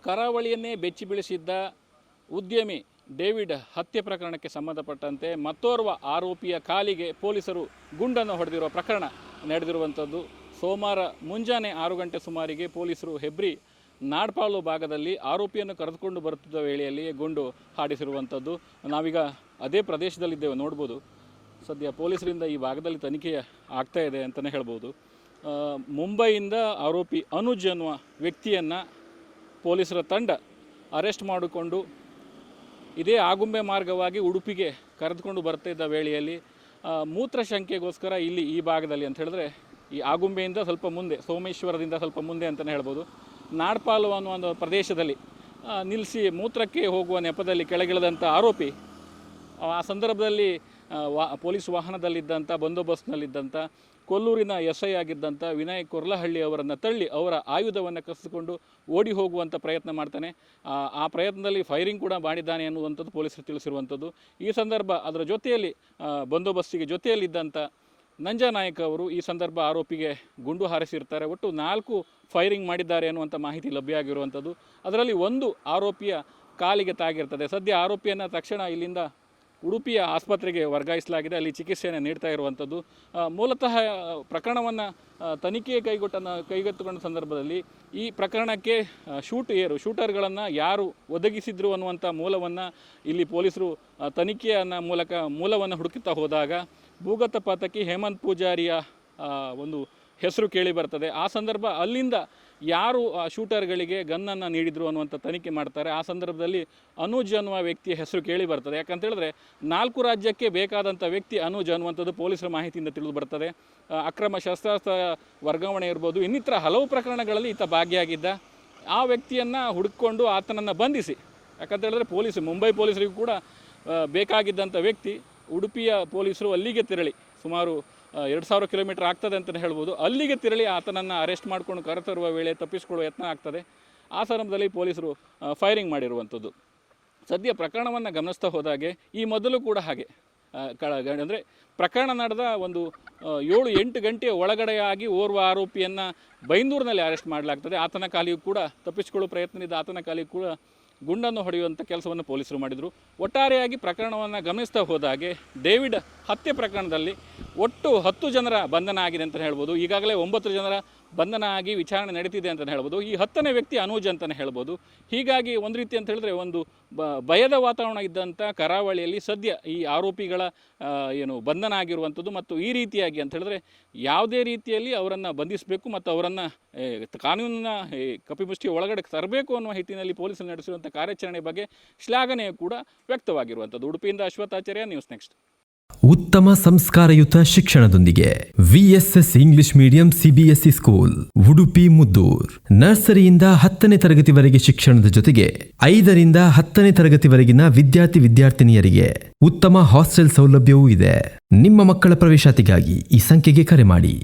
ಕರಾವಳಿಯನ್ನೇ ಬೆಚ್ಚಿ ಬೀಳಿಸಿದ್ದ ಉದ್ಯಮಿ ಡೇವಿಡ್ ಹತ್ಯೆ ಪ್ರಕರಣಕ್ಕೆ ಸಂಬಂಧಪಟ್ಟಂತೆ ಮತ್ತೋರ್ವ ಆರೋಪಿಯ ಕಾಲಿಗೆ ಪೊಲೀಸರು ಗುಂಡನ್ನು ಹೊಡೆದಿರುವ ಪ್ರಕರಣ ನಡೆದಿರುವಂಥದ್ದು. ಸೋಮವಾರ ಮುಂಜಾನೆ 6 ಗಂಟೆ ಸುಮಾರಿಗೆ ಪೊಲೀಸರು ಹೆಬ್ರಿ ನಾಡ್ಪಾಳು ಭಾಗದಲ್ಲಿ ಆರೋಪಿಯನ್ನು ಕರೆದುಕೊಂಡು ಬರುತ್ತಿದ್ದ ವೇಳೆಯಲ್ಲಿಯೇ ಗುಂಡು ಹಾಡಿಸಿರುವಂಥದ್ದು. ನಾವೀಗ ಅದೇ ಪ್ರದೇಶದಲ್ಲಿದ್ದೇವೆ, ನೋಡ್ಬೋದು. ಸದ್ಯ ಪೊಲೀಸರಿಂದ ಈ ಭಾಗದಲ್ಲಿ ತನಿಖೆ ಆಗ್ತಾ ಇದೆ ಅಂತಲೇ ಹೇಳ್ಬೋದು. ಮುಂಬೈಯಿಂದ ಆರೋಪಿ ಅನುಜ್ ಅನ್ನುವ ವ್ಯಕ್ತಿಯನ್ನು ಪೊಲೀಸರ ತಂಡ ಅರೆಸ್ಟ್ ಮಾಡಿಕೊಂಡು ಇದೇ ಆಗುಂಬೆ ಮಾರ್ಗವಾಗಿ ಉಡುಪಿಗೆ ಕರೆದುಕೊಂಡು ಬರ್ತಿದ್ದ ವೇಳೆಯಲ್ಲಿ ಮೂತ್ರಶಂಕೆಗೋಸ್ಕರ ಇಲ್ಲಿ ಈ ಭಾಗದಲ್ಲಿ ಅಂತ ಹೇಳಿದ್ರೆ ಈ ಆಗುಂಬೆಯಿಂದ ಸ್ವಲ್ಪ ಮುಂದೆ, ಸೋಮೇಶ್ವರದಿಂದ ಸ್ವಲ್ಪ ಮುಂದೆ ಅಂತಲೇ ಹೇಳ್ಬೋದು, ನಾಡ್ಪಾಲು ಅನ್ನೋ ಒಂದು ಪ್ರದೇಶದಲ್ಲಿ ನಿಲ್ಲಿಸಿ ಮೂತ್ರಕ್ಕೆ ಹೋಗುವ ನೆಪದಲ್ಲಿ ಕೆಳಗಿಳಿದಂಥ ಆರೋಪಿ ಆ ಸಂದರ್ಭದಲ್ಲಿ police ವಾಹನದಲ್ಲಿದ್ದಂಥ ಬಂದೋಬಸ್ತ್ನಲ್ಲಿದ್ದಂಥ ಕೊಲ್ಲೂರಿನ S I ಆಗಿದ್ದಂಥ Vinay Korlahalli ಅವರನ್ನು ತಳ್ಳಿ ಅವರ ಆಯುಧವನ್ನು ಕಸಿದುಕೊಂಡು ಓಡಿ ಹೋಗುವಂಥ ಪ್ರಯತ್ನ ಮಾಡ್ತಾನೆ. ಆ ಪ್ರಯತ್ನದಲ್ಲಿ ಫೈರಿಂಗ್ ಕೂಡ ಮಾಡಿದ್ದಾನೆ ಅನ್ನುವಂಥದ್ದು ಪೊಲೀಸರು ತಿಳಿಸಿರುವಂಥದ್ದು. ಈ ಸಂದರ್ಭ ಅದರ ಜೊತೆಯಲ್ಲಿ ಬಂದೋಬಸ್ತಿಗೆ ಜೊತೆಯಲ್ಲಿದ್ದಂಥ ನಂಜಾನಾಯಕ್ ಅವರು ಈ ಸಂದರ್ಭ ಆರೋಪಿಗೆ ಗುಂಡು ಹಾರಿಸಿರ್ತಾರೆ. ಒಟ್ಟು 4 ಫೈರಿಂಗ್ ಮಾಡಿದ್ದಾರೆ ಅನ್ನುವಂಥ ಮಾಹಿತಿ ಲಭ್ಯ ಆಗಿರುವಂಥದ್ದು. ಅದರಲ್ಲಿ ಒಂದು ಆರೋಪಿಯ ಕಾಲಿಗೆ ತಾಗಿರ್ತದೆ. ಸದ್ಯ ಆರೋಪಿಯನ್ನು ತಕ್ಷಣ ಇಲ್ಲಿಂದ ಉಡುಪಿಯ ಆಸ್ಪತ್ರೆಗೆ ವರ್ಗಾಯಿಸಲಾಗಿದೆ, ಅಲ್ಲಿ ಚಿಕಿತ್ಸೆಯನ್ನು ನೀಡ್ತಾ ಇರುವಂಥದ್ದು. ಮೂಲತಃ ಪ್ರಕರಣವನ್ನು ತನಿಖೆ ಕೈಗೆತ್ತಿಕೊಂಡ ಸಂದರ್ಭದಲ್ಲಿ ಈ ಪ್ರಕರಣಕ್ಕೆ ಶೂಟರ್ಗಳನ್ನು ಯಾರು ಒದಗಿಸಿದ್ರು ಅನ್ನುವಂಥ ಮೂಲವನ್ನು ಇಲ್ಲಿ ಪೊಲೀಸರು ತನಿಖೆಯ ಮೂಲವನ್ನು ಹುಡುಕುತ್ತಾ ಹೋದಾಗ ಭೂಗತ ಪಾತಕಿ ಹೇಮಂತ್ ಪೂಜಾರಿಯ ಒಂದು ಹೆಸರು ಕೇಳಿ ಬರ್ತದೆ. ಆ ಸಂದರ್ಭ ಅಲ್ಲಿಂದ ಯಾರು ಆ ಶೂಟರ್ಗಳಿಗೆ ಗನ್ನನ್ನು ನೀಡಿದರು ಅನ್ನುವಂಥ ತನಿಖೆ ಮಾಡ್ತಾರೆ. ಆ ಸಂದರ್ಭದಲ್ಲಿ ಅನುಜ್ ಅನ್ನುವ ವ್ಯಕ್ತಿಯ ಹೆಸರು ಕೇಳಿ ಬರ್ತದೆ. ಯಾಕಂತೇಳಿದ್ರೆ 4 ರಾಜ್ಯಕ್ಕೆ ಬೇಕಾದಂಥ ವ್ಯಕ್ತಿ ಅನುಜ್ ಅನ್ನುವಂಥದ್ದು ಪೊಲೀಸರ ಮಾಹಿತಿಯಿಂದ ತಿಳಿದು ಬರ್ತದೆ. ಅಕ್ರಮ ಶಸ್ತ್ರಾಸ್ತ್ರ ವರ್ಗಾವಣೆ ಇರ್ಬೋದು, ಇನ್ನಿತರ ಹಲವು ಪ್ರಕರಣಗಳಲ್ಲಿ ಈತ ಭಾಗಿಯಾಗಿದ್ದ. ಆ ವ್ಯಕ್ತಿಯನ್ನು ಹುಡುಕಿಕೊಂಡು ಆತನನ್ನು ಬಂಧಿಸಿ, ಯಾಕಂತೇಳಿದ್ರೆ ಮುಂಬೈ ಪೊಲೀಸರಿಗೂ ಕೂಡ ಬೇಕಾಗಿದ್ದಂಥ ವ್ಯಕ್ತಿ ಉಡುಪಿಯ ಪೊಲೀಸರು ಅಲ್ಲಿಗೆ ತೆರಳಿ ಸುಮಾರು 2000 ಕಿಲೋಮೀಟರ್ ಆಗ್ತದೆ ಅಂತಲೇ ಹೇಳ್ಬೋದು. ಅಲ್ಲಿಗೆ ತೆರಳಿ ಆತನನ್ನು ಅರೆಸ್ಟ್ ಮಾಡಿಕೊಂಡು ಕರೆತರುವ ವೇಳೆ ತಪ್ಪಿಸಿಕೊಳ್ಳುವ ಯತ್ನ ಆಗ್ತದೆ. ಆ ಸಂದರ್ಭದಲ್ಲಿ ಪೊಲೀಸರು ಫೈರಿಂಗ್ ಮಾಡಿರುವಂಥದ್ದು. ಸದ್ಯ ಪ್ರಕರಣವನ್ನು ಗಮನಿಸ್ತಾ ಹೋದಾಗೆ ಈ ಮೊದಲು ಕೂಡ ಹಾಗೆ ಅಂದರೆ ಪ್ರಕರಣ ನಡೆದ ಒಂದು 7-8 ಗಂಟೆಯ ಒಳಗಡೆಯಾಗಿ ಓರ್ವ ಆರೋಪಿಯನ್ನು ಬೈಂದೂರಿನಲ್ಲಿ ಅರೆಸ್ಟ್ ಮಾಡಲಾಗ್ತದೆ. ಆತನ ಕಾಲಿಗೂ ಕೂಡ ತಪ್ಪಿಸಿಕೊಳ್ಳುವ ಪ್ರಯತ್ನದಿಂದ ಆತನ ಕಾಲಿಗೂ ಕೂಡ ಗುಂಡನ್ನು ಹೊಡೆಯುವಂಥ ಕೆಲಸವನ್ನು ಪೊಲೀಸರು ಮಾಡಿದರು. ಒಟ್ಟಾರೆಯಾಗಿ ಪ್ರಕರಣವನ್ನು ಗಮನಿಸ್ತಾ ಹೋದಾಗೆ ಡೇವಿಡ್ ಹತ್ಯೆ ಪ್ರಕರಣದಲ್ಲಿ ಒಟ್ಟು 10 ಜನರ ಬಂಧನ ಆಗಿದೆ ಅಂತ ಹೇಳ್ಬೋದು. ಈಗಾಗಲೇ 9 ಜನರ ಬಂಧನ ಆಗಿ ವಿಚಾರಣೆ ನಡೀತಿದೆ ಅಂತಲೇ ಹೇಳ್ಬೋದು. ಈ 10ನೇ ವ್ಯಕ್ತಿ ಅನುಜ್ ಅಂತಲೇ ಹೇಳ್ಬೋದು. ಹೀಗಾಗಿ ಒಂದು ರೀತಿ ಅಂತ ಹೇಳಿದ್ರೆ ಒಂದು ಭಯದ ವಾತಾವರಣ ಇದ್ದಂಥ ಕರಾವಳಿಯಲ್ಲಿ ಸದ್ಯ ಈ ಆರೋಪಿಗಳ ಬಂಧನ ಆಗಿರುವಂಥದ್ದು. ಮತ್ತು ಈ ರೀತಿಯಾಗಿ ಅಂತ ಹೇಳಿದ್ರೆ ಯಾವುದೇ ರೀತಿಯಲ್ಲಿ ಅವರನ್ನು ಬಂಧಿಸಬೇಕು ಮತ್ತು ಅವರನ್ನು ಕಾನೂನಿನ ಕಪಿಮುಷ್ಟಿಯ ಒಳಗಡೆ ತರಬೇಕು ಅನ್ನುವ ಹಿಟ್ಟಿನಲ್ಲಿ ಪೊಲೀಸರು ನಡೆಸಿರುವಂಥ ಕಾರ್ಯಾಚರಣೆ ಬಗ್ಗೆ ಶ್ಲಾಘನೆ ಕೂಡ ವ್ಯಕ್ತವಾಗಿರುವಂಥದ್ದು. ಉಡುಪಿಯಿಂದ ಅಶ್ವಥಾಚಾರ್ಯ, ನ್ಯೂಸ್ ನೆಕ್ಸ್ಟ್. ಉತ್ತಮ ಸಂಸ್ಕಾರಯುತ ಶಿಕ್ಷಣದೊಂದಿಗೆ VSS English medium CBSE school Udupi Muddur. ನರ್ಸರಿಯಿಂದ 10ನೇ ತರಗತಿವರೆಗೆ ಶಿಕ್ಷಣದ ಜೊತೆಗೆ 5ರಿಂದ 10ನೇ ತರಗತಿವರೆಗಿನ ವಿದ್ಯಾರ್ಥಿನಿಯರಿಗೆ ಉತ್ತಮ ಹಾಸ್ಟೆಲ್ ಸೌಲಭ್ಯವೂ ಇದೆ. ನಿಮ್ಮ ಮಕ್ಕಳ ಪ್ರವೇಶಾತಿಗಾಗಿ ಈ ಸಂಖ್ಯೆಗೆ ಕರೆ ಮಾಡಿ.